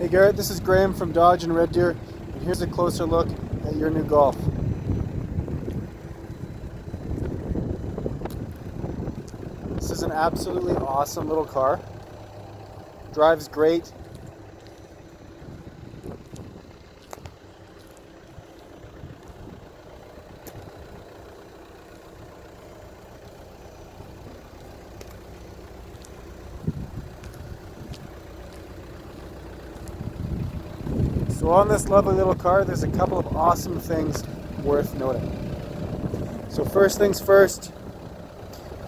Hey Garrett, this is Graham from Dodge and Red Deer, and here's a closer look at your new Golf. This is an absolutely awesome little car. Drives great. So on this lovely little car, there's a couple of awesome things worth noting. So first things first,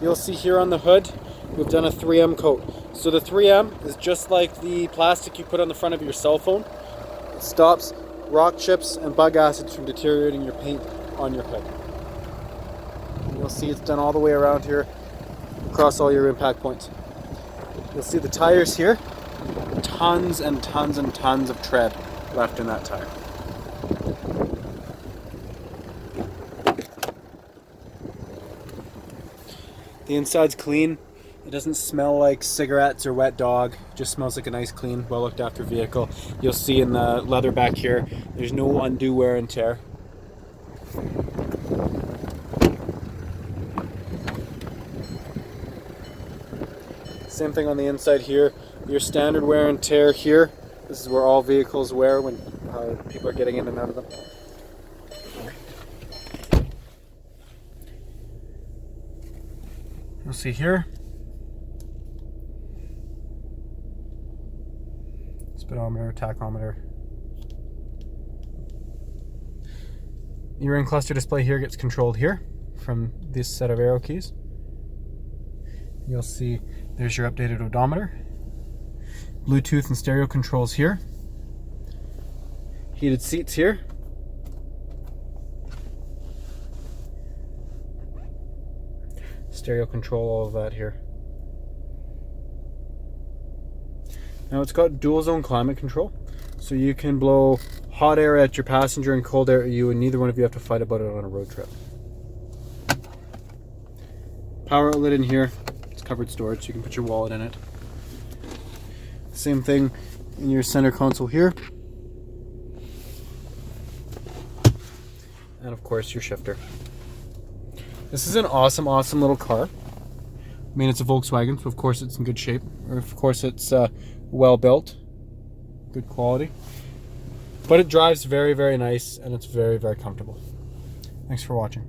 you'll see here on the hood, we've done a 3M coat. So the 3M is just like the plastic you put on the front of your cell phone. It stops rock chips and bug acids from deteriorating your paint on your hood. And you'll see it's done all the way around here, across all your impact points. You'll see the tires here, tons and tons and tons of tread left in that tire. The inside's clean. It doesn't smell like cigarettes or wet dog. It just smells like a nice, clean, well looked after vehicle. You'll see in the leather back here, there's no undue wear and tear. Same thing on the inside here. Your standard wear and tear here. This is where all vehicles wear when people are getting in and out of them. You'll see here, speedometer, tachometer. Your in-cluster display here gets controlled here from this set of arrow keys. You'll see there's your updated odometer. Bluetooth and stereo controls here. Heated seats here. Stereo control, all of that here. Now it's got dual zone climate control, so you can blow hot air at your passenger and cold air at you, and neither one of you have to fight about it on a road trip. Power outlet in here. It's covered storage, so you can put your wallet in it. Same thing in your center console here. And of course your shifter. This is an awesome, awesome little car. I mean, it's a Volkswagen, so of course it's in good shape. Or of course it's well built, good quality. But it drives very, very nice, and it's very, very comfortable. Thanks for watching.